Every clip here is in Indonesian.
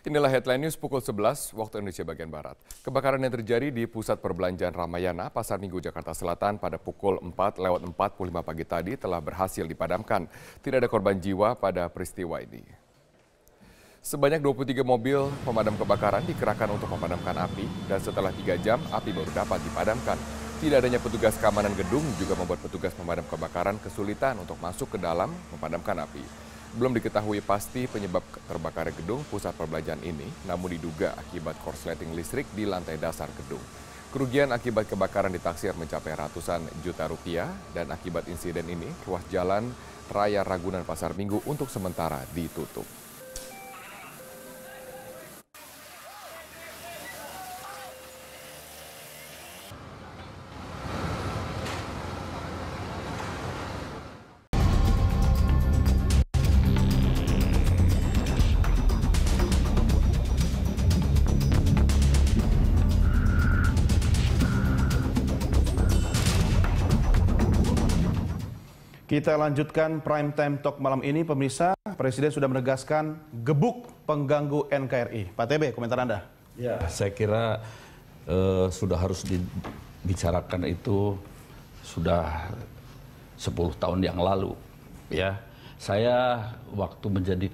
Inilah headline news pukul 11 waktu Indonesia bagian Barat. Kebakaran yang terjadi di pusat perbelanjaan Ramayana, Pasar Minggu, Jakarta Selatan pada pukul 4:45 pagi tadi telah berhasil dipadamkan. Tidak ada korban jiwa pada peristiwa ini. Sebanyak 23 mobil pemadam kebakaran dikerahkan untuk memadamkan api dan setelah 3 jam api baru dapat dipadamkan. Tidak adanya petugas keamanan gedung juga membuat petugas pemadam kebakaran kesulitan untuk masuk ke dalam memadamkan api. Belum diketahui pasti penyebab terbakarnya gedung pusat perbelanjaan ini, namun diduga akibat korsleting listrik di lantai dasar gedung. Kerugian akibat kebakaran ditaksir mencapai ratusan juta rupiah dan akibat insiden ini, ruas jalan Raya Ragunan Pasar Minggu untuk sementara ditutup. Kita lanjutkan Prime Time Talk malam ini, pemirsa. Presiden sudah menegaskan gebuk pengganggu NKRI. Pak TB, komentar Anda? Ya, saya kira sudah harus dibicarakan itu sudah 10 tahun yang lalu. Ya, saya waktu menjadi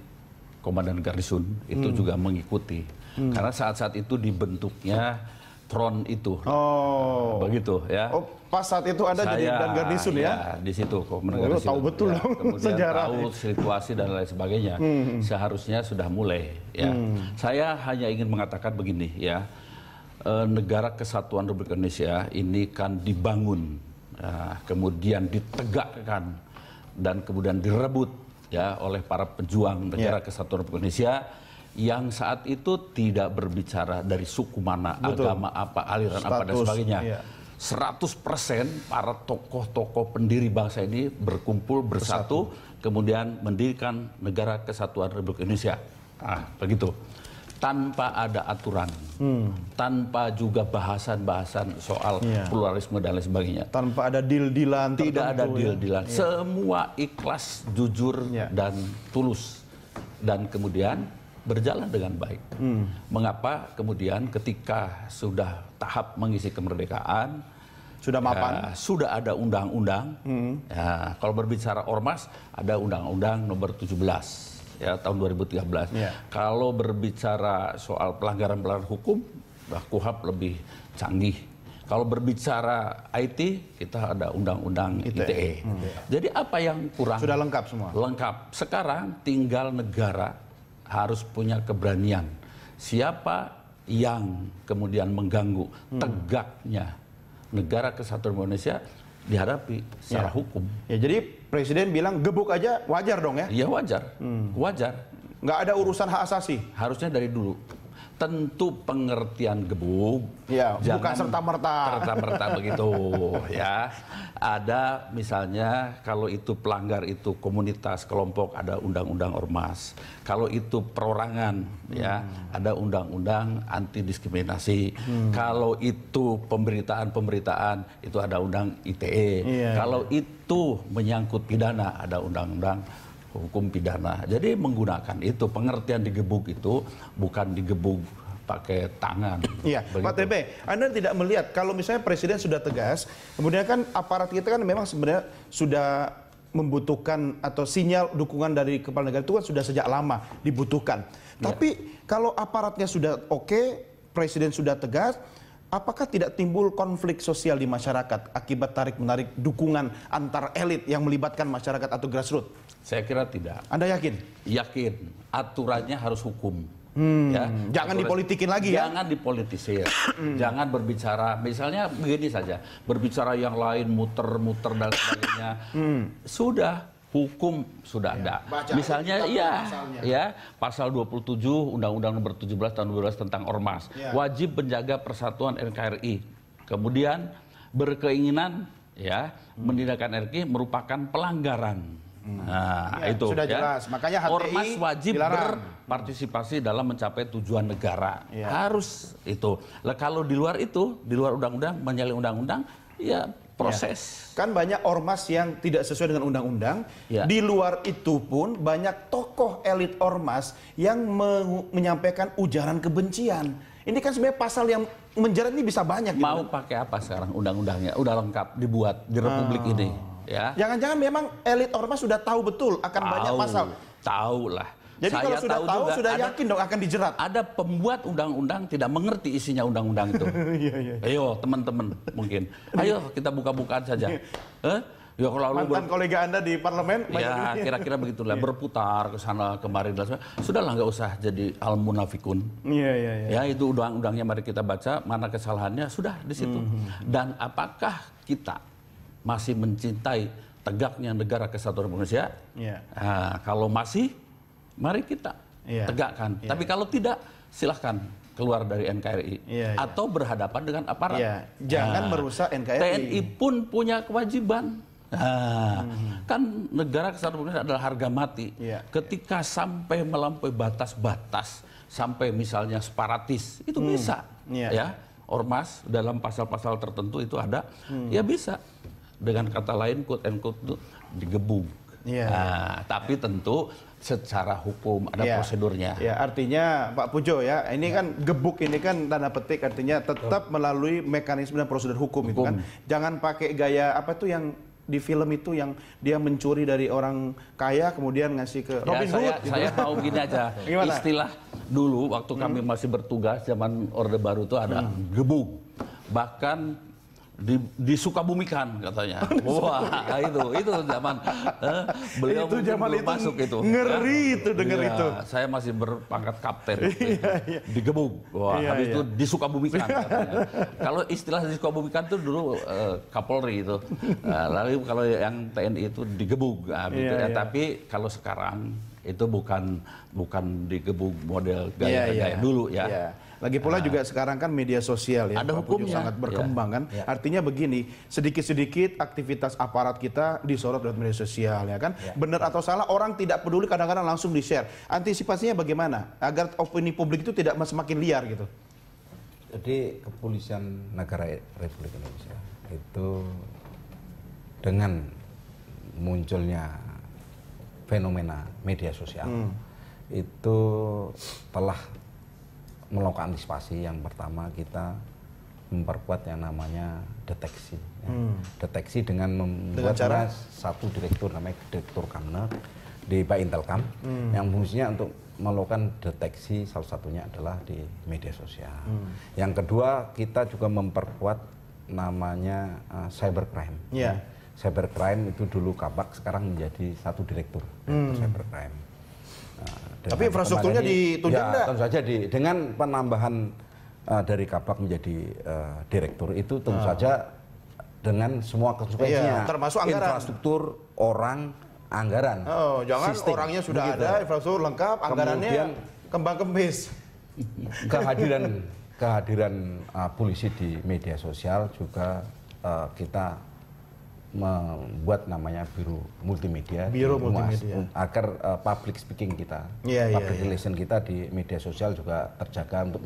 komandan Garnisun itu juga mengikuti. Karena saat-saat itu dibentuknya front itu. Oh, begitu ya. Oh, pas saat itu Anda jadi dan Garnisun ya? Di situ komandan Garnisun. Tahu betul ya, kemudian sejarah. Tahu situasi dan lain sebagainya. Seharusnya sudah mulai ya. Saya hanya ingin mengatakan begini ya. Negara Kesatuan Republik Indonesia ini kan dibangun, kemudian ditegakkan dan kemudian direbut ya oleh para pejuang negara Kesatuan Republik Indonesia yang saat itu tidak berbicara dari suku mana, agama apa, aliran apa dan sebagainya. 100% para tokoh-tokoh pendiri bangsa ini berkumpul bersatu, kemudian mendirikan Negara Kesatuan Republik Indonesia. Begitu. Tanpa ada aturan, tanpa juga bahasan-bahasan soal pluralisme dan lain sebagainya. Tanpa ada deal-dealan. Tidak ada deal-dealan. Semua ikhlas, jujur dan tulus. Dan kemudian berjalan dengan baik. Mengapa kemudian ketika sudah tahap mengisi kemerdekaan, sudah mapan, sudah ada undang-undang. Ya, kalau berbicara ormas, ada undang-undang nomor 17 ya tahun 2013. Kalau berbicara soal pelanggaran-pelanggaran hukum, KUHP lebih canggih. Kalau berbicara IT, kita ada undang-undang ITE. Jadi apa yang kurang? Sudah lengkap semua. Lengkap. Sekarang tinggal negara harus punya keberanian. Siapa yang kemudian mengganggu tegaknya Negara Kesatuan Indonesia dihadapi secara hukum. Ya, jadi Presiden bilang gebuk aja wajar dong ya? Iya wajar, wajar. Nggak ada urusan hak asasi? Harusnya dari dulu. Tentu pengertian gebuk, bukan serta-merta begitu ya. Ada misalnya kalau itu pelanggar itu komunitas, kelompok, ada undang-undang ormas. Kalau itu perorangan ya, ada undang-undang anti diskriminasi. Kalau itu pemberitaan itu ada undang ITE. Kalau itu menyangkut pidana, ada undang-undang hukum pidana. Jadi menggunakan itu, pengertian digebuk itu bukan digebuk pakai tangan. Iya, Pak TB, Anda tidak melihat kalau misalnya Presiden sudah tegas, kemudian kan aparat kita kan memang sebenarnya sudah membutuhkan atau sinyal dukungan dari kepala negara itu kan sudah sejak lama dibutuhkan. Tapi kalau aparatnya sudah oke, Presiden sudah tegas, apakah tidak timbul konflik sosial di masyarakat akibat tarik-menarik dukungan antar elit yang melibatkan masyarakat atau grassroots? Saya kira tidak. Anda yakin? Yakin. Aturannya harus hukum. Jangan dipolitikin lagi ya? Jangan dipolitisir. Jangan berbicara, misalnya begini saja, berbicara yang lain, muter-muter dan sebagainya. Sudah, hukum sudah ada. Misalnya pasal 27 Undang-Undang nomor 17 tahun 2012 tentang ormas. Wajib menjaga persatuan NKRI. Kemudian berkeinginan menindakkan NKRI merupakan pelanggaran. Itu sudah jelas. Makanya HTI ormas wajib dilarang. berpartisipasi dalam mencapai tujuan negara. Harus itu. Lah kalau di luar itu, di luar undang-undang, menyalahi undang-undang, ya proses. Kan banyak ormas yang tidak sesuai dengan undang-undang. Ya. Di luar itu pun banyak tokoh elit ormas yang menyampaikan ujaran kebencian. Ini kan sebenarnya pasal yang menjerat ini bisa banyak. Mau gitu. pakai apa sekarang undang-undangnya? Udah lengkap dibuat di Republik ini. Ya. Jangan-jangan memang elit ormas sudah tahu betul akan banyak pasal. Tahu lah. Jadi Saya kalau sudah tahu juga sudah yakin dong akan dijerat. Ada pembuat undang-undang tidak mengerti isinya undang-undang itu. Ayo teman-teman mungkin. Ayo kita buka-bukaan saja. Ya kalau Mantan kolega Anda di parlemen. Ya kira-kira begitulah berputar ke sana kemari. Sudahlah nggak usah jadi al munafikun. Iya. Ya itu undang-undangnya mari kita baca mana kesalahannya sudah di situ. Dan apakah kita masih mencintai tegaknya negara kesatuan Republik Indonesia? Iya. Nah, kalau masih mari kita tegakkan. Tapi kalau tidak, silahkan keluar dari NKRI atau berhadapan dengan aparat. Jangan merusak NKRI. TNI pun punya kewajiban. Kan negara kesatuan Republik Indonesia adalah harga mati. Ketika sampai melampaui batas-batas, sampai misalnya separatis, itu bisa. Ya, ormas dalam pasal-pasal tertentu itu ada, ya bisa. Dengan kata lain, quote and quote itu digebuk. Tapi tentu secara hukum ada prosedurnya. Ya, artinya Pak Pujo ya, ini kan gebuk ini kan tanda petik artinya tetap melalui mekanisme dan prosedur hukum itu kan. Jangan pakai gaya apa tuh yang di film itu yang dia mencuri dari orang kaya kemudian ngasih ke Robin Hood. Saya mau gini aja. Istilah dulu waktu kami masih bertugas zaman Orde Baru itu ada gebuk. Bahkan disukabumikan katanya. Wah, itu zaman beliau itu zaman belum itu masuk itu. Ngeri itu dengar itu. Saya masih berpangkat kapten. Digebuk. Wah, habis itu disukabumikan katanya. Kalau istilah disukabumikan itu dulu Kapolri itu. Lalu kalau yang TNI itu digebuk. Tapi kalau sekarang itu bukan digebuk model gaya dulu ya. Lagi pula juga sekarang kan media sosial ya, ada hukumnya, sangat berkembang kan. Artinya begini, sedikit-sedikit aktivitas aparat kita disorot lewat media sosial ya kan. Benar atau salah orang tidak peduli kadang-kadang langsung di-share. Antisipasinya bagaimana agar opini publik itu tidak semakin liar gitu? Jadi kepolisian negara Republik Indonesia itu dengan munculnya fenomena media sosial itu telah melakukan antisipasi. Yang pertama kita memperkuat yang namanya deteksi. Deteksi dengan membuat satu direktur namanya Direktur Kamner di Baintelkam yang fungsinya untuk melakukan deteksi, salah satunya adalah di media sosial. Yang kedua kita juga memperkuat namanya cybercrime. Cybercrime itu dulu Kabak, sekarang menjadi satu direktur cybercrime. Tapi infrastrukturnya ditunjuk enggak? Tentu saja dengan penambahan dari Kabak menjadi direktur itu tentu saja dengan semua konsekuensinya. Termasuk anggaran. Infrastruktur, orang, anggaran. Jangan sistem, orangnya sudah begitu. Ada, infrastruktur lengkap, anggarannya kembang-kembis. Kehadiran polisi di media sosial juga kita membuat namanya Biro Multimedia agar public speaking kita, public relation kita di media sosial juga terjaga untuk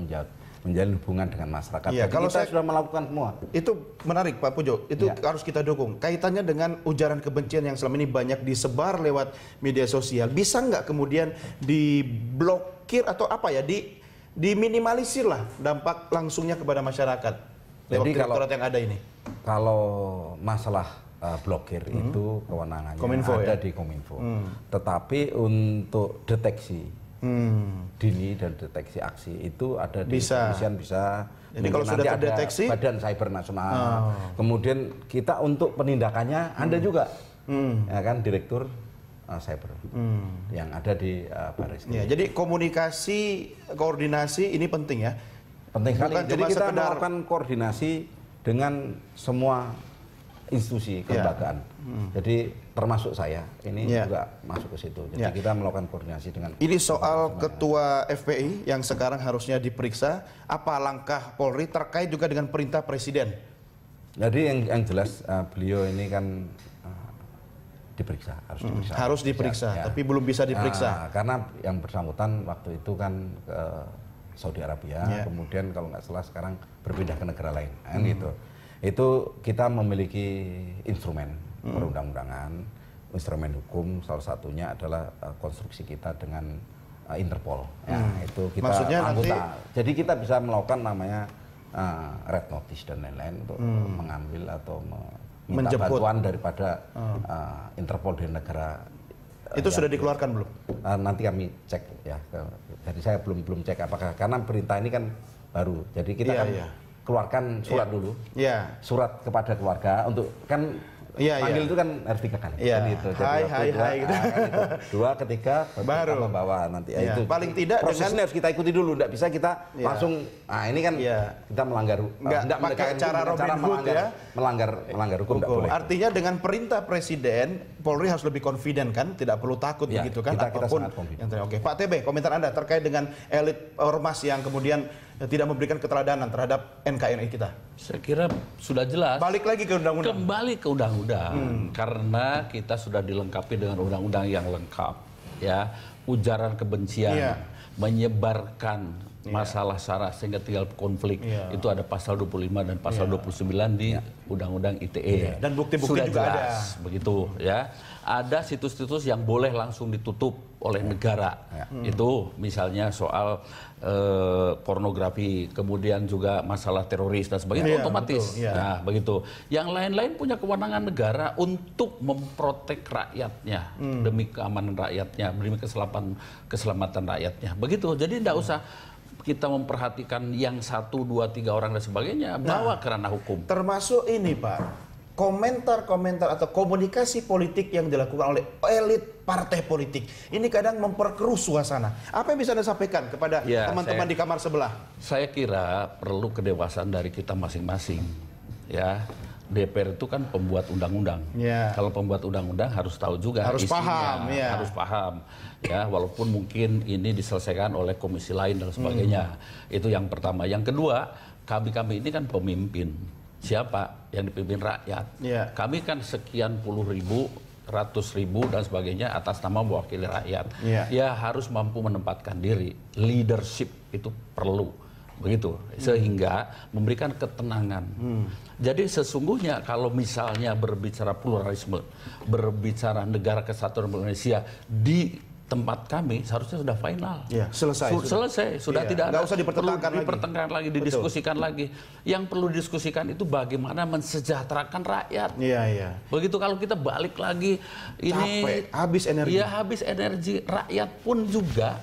menjalin hubungan dengan masyarakat. Jadi kalau kita sudah melakukan semua. Itu menarik Pak Pujo, itu harus kita dukung. Kaitannya dengan ujaran kebencian yang selama ini banyak disebar lewat media sosial, bisa nggak kemudian diblokir atau apa ya, diminimalisir lah dampak langsungnya kepada masyarakat lewat direktorat yang ada ini? Kalau masalah blokir itu kewenangannya ada di Kominfo. Tetapi untuk deteksi dini dan deteksi aksi itu ada di kepolisian bisa. Jadi kalau sudah terdeteksi Badan Cyber Nasional. Kemudian kita untuk penindakannya ada juga. Ya kan Direktur Cyber yang ada di Baris. Jadi komunikasi, koordinasi ini penting ya. Penting sekali. Jadi kita melakukan koordinasi dengan semua institusi kelembagaan. Jadi termasuk saya ini juga masuk ke situ. Jadi kita melakukan koordinasi dengan. Ini soal Ketua FPI yang sekarang harusnya diperiksa. Apa langkah Polri terkait juga dengan perintah Presiden? Jadi yang jelas beliau ini kan diperiksa, harus diperiksa. Tapi belum bisa diperiksa. Karena yang bersangkutan waktu itu kan ke Saudi Arabia, kemudian kalau nggak salah sekarang berpindah ke negara lain, kan gitu. Itu kita memiliki instrumen perundang-undangan, instrumen hukum, salah satunya adalah konstruksi kita dengan Interpol. Ya, itu kita maksudnya anggota. nanti... Jadi kita bisa melakukan namanya red notice dan lain-lain untuk mengambil atau minta bantuan daripada Interpol di negara. Itu sudah dikeluarkan belum? Nanti kami cek ya. Jadi saya belum cek apakah, karena perintah ini kan baru. Jadi kita keluarkan surat dulu. Surat kepada keluarga untuk kan panggil itu kan harus 3 kali. Gitu. Hai gitu. Dua, ketiga baru membawa nanti. Itu paling tidak prosesnya harus kita ikuti dulu. Tidak bisa kita langsung. Ini kan kita melanggar. Nggak pakai cara Robin Hood ya. Melanggar hukum tidak boleh. Artinya dengan perintah Presiden, Polri harus lebih confident kan, tidak perlu takut begitu kan. Kita sangat confident. Oke, Pak TB, komentar Anda terkait dengan elit ormas yang kemudian tidak memberikan keteladanan terhadap NKRI kita. Saya kira sudah jelas. Balik lagi ke undang-undang. Kembali ke undang-undang, karena kita sudah dilengkapi dengan undang-undang yang lengkap, ya, ujaran kebencian, menyebarkan masalah sara sehingga tinggal konflik, itu ada pasal 25 dan pasal 29 di Undang-Undang ITE. Dan bukti-bukti sudah juga jelas, begitu ya. Ada situs-situs yang boleh langsung ditutup oleh negara. Itu misalnya soal pornografi, kemudian juga masalah teroris dan sebagainya, otomatis. Nah, begitu. Yang lain-lain punya kewenangan negara untuk memprotek rakyatnya demi keamanan rakyatnya, demi keselamatan rakyatnya. Begitu. Jadi tidak usah kita memperhatikan yang 1, 2, 3 orang dan sebagainya, bawa ke ranah hukum. Termasuk ini, Pak. Komentar-komentar atau komunikasi politik yang dilakukan oleh elit partai politik ini kadang memperkeruh suasana. Apa yang bisa Anda sampaikan kepada teman-teman di kamar sebelah? Saya kira perlu kedewasaan dari kita masing-masing. Ya, DPR itu kan pembuat undang-undang. Kalau pembuat undang-undang harus tahu juga harus isinya, paham, harus paham. Ya, walaupun mungkin ini diselesaikan oleh komisi lain dan sebagainya. Itu yang pertama. Yang kedua, kami ini kan pemimpin. Siapa yang dipimpin rakyat? Kami kan sekian puluh ribu, ratus ribu dan sebagainya atas nama mewakili rakyat. Ya harus mampu menempatkan diri. Leadership itu perlu, begitu, sehingga memberikan ketenangan. Jadi sesungguhnya kalau misalnya berbicara pluralisme, berbicara negara kesatuan Indonesia di tempat kami seharusnya sudah final. Selesai. Sudah tidak ada usah dipertentangkan lagi, didiskusikan lagi. Yang perlu didiskusikan itu bagaimana mensejahterakan rakyat. Begitu, kalau kita balik lagi ini capek, habis energi. Habis energi. Rakyat pun juga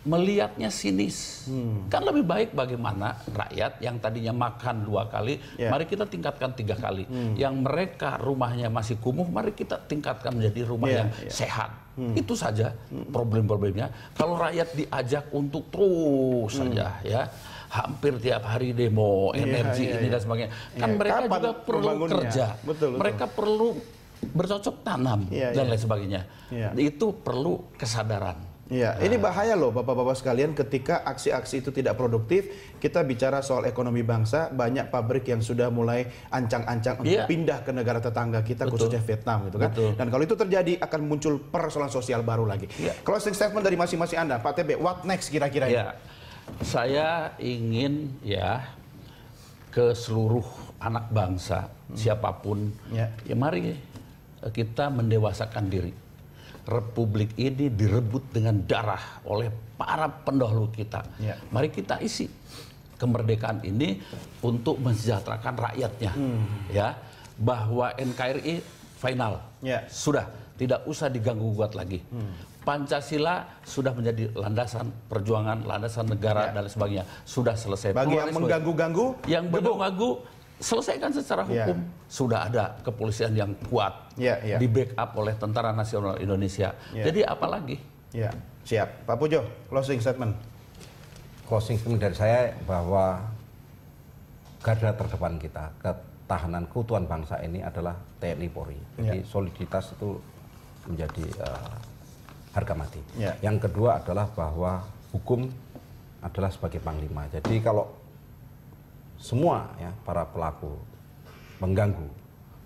melihatnya sinis. Kan lebih baik bagaimana rakyat yang tadinya makan 2 kali, mari kita tingkatkan 3 kali. Yang mereka rumahnya masih kumuh, mari kita tingkatkan menjadi rumah yang sehat. Itu saja problem-problemnya. Kalau rakyat diajak untuk terus saja hampir tiap hari demo, energi ini dan sebagainya. Kan mereka juga perlu kerja. Mereka perlu bercocok tanam dan lain sebagainya. Itu perlu kesadaran. Ini bahaya loh Bapak-bapak sekalian, ketika aksi-aksi itu tidak produktif. Kita bicara soal ekonomi bangsa, banyak pabrik yang sudah mulai ancang-ancang untuk pindah ke negara tetangga kita, khususnya Vietnam gitu kan. Dan kalau itu terjadi akan muncul persoalan sosial baru lagi. Closing statement dari masing-masing Anda, Pak TB, what next kira-kira? Saya ingin ke seluruh anak bangsa, siapapun, mari kita mendewasakan diri. Republik ini direbut dengan darah oleh para pendahulu kita. Mari kita isi kemerdekaan ini untuk mensejahterakan rakyatnya. Bahwa NKRI final. Sudah, tidak usah diganggu-gugat lagi. Pancasila sudah menjadi landasan perjuangan, landasan negara dan sebagainya. Sudah selesai. Bagi yang mengganggu-ganggu, selesaikan secara hukum. Sudah ada kepolisian yang kuat, di backup oleh Tentara Nasional Indonesia. Jadi apalagi? Siap. Pak Pujo, closing statement. Closing statement dari saya bahwa garda terdepan kita, ketahanan keutuhan bangsa ini adalah TNI Polri. Jadi soliditas itu menjadi harga mati. Yang kedua adalah bahwa hukum adalah sebagai panglima. Jadi kalau semua para pelaku mengganggu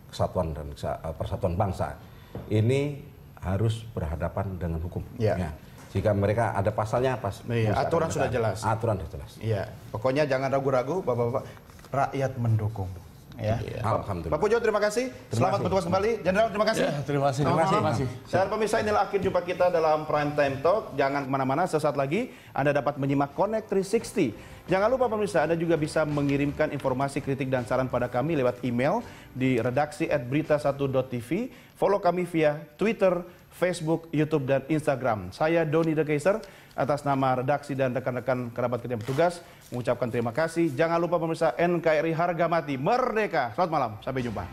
kesatuan dan persatuan bangsa ini harus berhadapan dengan hukum. Jika mereka ada pasalnya, aturan sudah jelas. Aturan sudah jelas. Pokoknya jangan ragu-ragu, Bapak-bapak, rakyat mendukung. Ya. Alhamdulillah. Pak Pujo, terima kasih. Selamat bertugas kembali. Jenderal, terima kasih. Ya, terima kasih. Terima kasih. Dan pemirsa, inilah akhir jumpa kita dalam Prime Time Talk. Jangan kemana-mana, sesaat lagi Anda dapat menyimak Connect 360. Jangan lupa pemirsa, Anda juga bisa mengirimkan informasi, kritik, dan saran pada kami lewat email di redaksi@berita1.tv. Follow kami via Twitter, Facebook, YouTube, dan Instagram. Saya Doni The Kaiser, atas nama redaksi dan rekan-rekan kerabat kita yang bertugas, mengucapkan terima kasih. Jangan lupa pemirsa, NKRI harga mati, merdeka. Selamat malam, sampai jumpa.